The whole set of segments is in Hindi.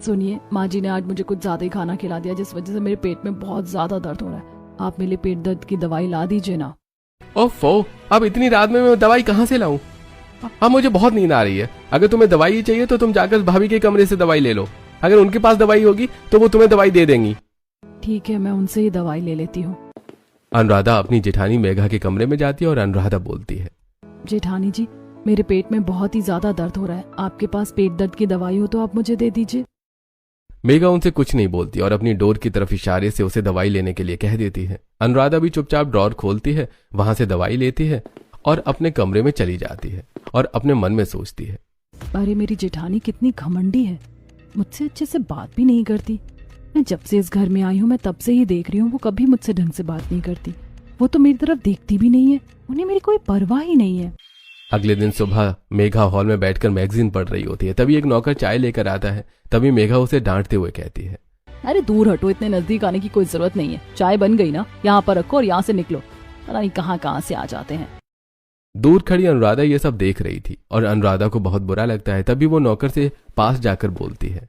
सुनिए, माँ जी ने आज मुझे कुछ ज्यादा ही खाना खिला दिया, जिस वजह से मेरे पेट में बहुत ज्यादा दर्द हो रहा है। आप मेरे लिए पेट दर्द की दवाई ला दीजिए ना। ओफो, अब इतनी रात में मैं दवाई कहाँ से लाऊं? अब मुझे बहुत नींद आ रही है। अगर तुम्हें दवाई चाहिए तो तुम जाकर भाभी के कमरे से दवाई ले लो। अगर उनके पास दवाई होगी तो वो तुम्हें दवाई दे देंगी। ठीक है, मैं उनसे ही दवाई ले लेती हूँ। अनुराधा अपनी जेठानी मेघा के कमरे में जाती है और अनुराधा बोलती है, जेठानी जी, मेरे पेट में बहुत ही ज्यादा दर्द हो रहा है। आपके पास पेट दर्द की दवाई हो तो आप मुझे दे दीजिए। मेघा उनसे कुछ नहीं बोलती और अपनी डोर की तरफ इशारे से उसे दवाई लेने के लिए कह देती है। अनुराधा भी चुपचाप ड्रॉर खोलती है, वहां से दवाई लेती है और अपने कमरे में चली जाती है और अपने मन में सोचती है, अरे मेरी जेठानी कितनी घमंडी है, मुझसे अच्छे से बात भी नहीं करती। मैं जब से इस घर में आई हूँ मैं तब से ही देख रही हूँ, वो कभी मुझसे ढंग से बात नहीं करती। वो तो मेरी तरफ देखती भी नहीं है, उन्हें मेरी कोई परवाह ही नहीं है। अगले दिन सुबह मेघा हॉल में बैठकर मैगजीन पढ़ रही होती है। तभी एक नौकर चाय लेकर आता है। तभी मेघा उसे डांटते हुए कहती है, अरे दूर हटो, इतने नजदीक आने की कोई जरूरत नहीं है। चाय बन गई ना, यहाँ पर रखो और यहाँ से निकलो। पता नहीं कहाँ से आ जाते हैं। दूर खड़ी अनुराधा ये सब देख रही थी और अनुराधा को बहुत बुरा लगता है। तभी वो नौकर से पास जाकर बोलती है,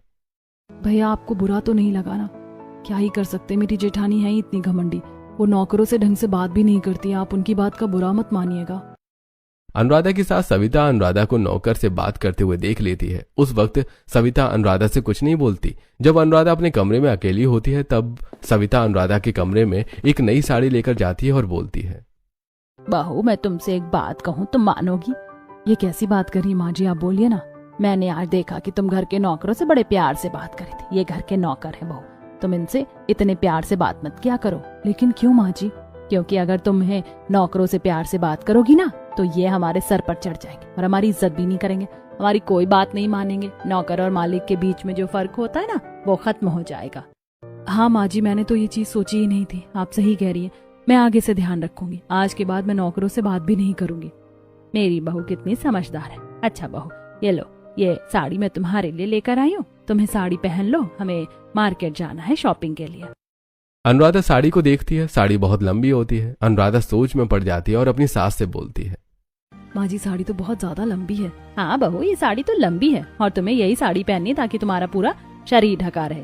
भैया आपको बुरा तो नहीं लगा ना? क्या ही कर सकते, मेरी जेठानी है ही इतनी घमंडी। वो नौकरों से ढंग से बात भी नहीं करती, आप उनकी बात का बुरा मत मानिएगा। अनुराधा की सास सविता अनुराधा को नौकर से बात करते हुए देख लेती है। उस वक्त सविता अनुराधा से कुछ नहीं बोलती। जब अनुराधा अपने कमरे में अकेली होती है तब सविता अनुराधा के कमरे में एक नई साड़ी लेकर जाती है और बोलती है, बहू मैं तुमसे एक बात कहूँ तुम मानोगी? ये कैसी बात करी माँ जी, आप बोलिए ना। मैंने आज देखा कि तुम घर के नौकरों से बड़े प्यार से बात करी थी। ये घर के नौकर है बहू, तुम इनसे इतने प्यार से बात मत किया करो। लेकिन क्यों माँ जी? क्योंकि अगर तुम्हें नौकरों से प्यार से बात करोगी ना तो ये हमारे सर पर चढ़ जाएंगे और हमारी इज्जत भी नहीं करेंगे, हमारी कोई बात नहीं मानेंगे। नौकर और मालिक के बीच में जो फर्क होता है ना वो खत्म हो जाएगा। हाँ माँ जी, मैंने तो ये चीज सोची ही नहीं थी, आप सही कह रही है। मैं आगे से ध्यान रखूंगी, आज के बाद मैं नौकरों से बात भी नहीं करूंगी। मेरी बहू कितनी समझदार है। अच्छा बहू, ये लो, ये साड़ी मैं तुम्हारे लिए लेकर आई हूँ, तुम्हें साड़ी पहन लो, हमें मार्केट जाना है शॉपिंग के लिए। अनुराधा साड़ी को देखती है। साड़ी बहुत लंबी होती है। अनुराधा सोच में पड़ जाती है और अपनी सास से बोलती है, माँ जी साड़ी तो बहुत ज्यादा लंबी है। हाँ बहू, ये साड़ी तो लंबी है और तुम्हें यही साड़ी पहननी ताकि तुम्हारा पूरा शरीर ढका रहे।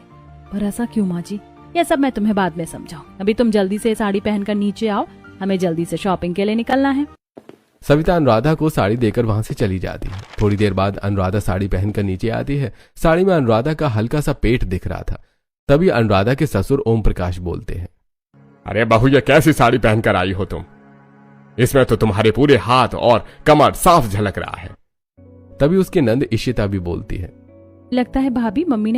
पर ऐसा क्यों माँ जी? ये सब मैं तुम्हें बाद में समझाऊं। अभी तुम जल्दी से साड़ी पहनकर नीचे आओ, हमें जल्दी से शॉपिंग के लिए निकलना है। सविता अनुराधा को साड़ी देकर वहां से चली जाती है। थोड़ी देर बाद अनुराधा साड़ी पहनकर नीचे आती है। साड़ी में अनुराधा का हल्का सा पेट दिख रहा था। तभी अनुराधा के ससुर ओम प्रकाश बोलते हैं, अरे बहू, ये कैसी साड़ी पहनकर आई हो तुम? इसमें तो तुम्हारे पूरे हाथ और कमर साफ झलक रहा है। तभी उसकी नंद इशिता भी बोलती है, लगता है भाभी मम्मी ने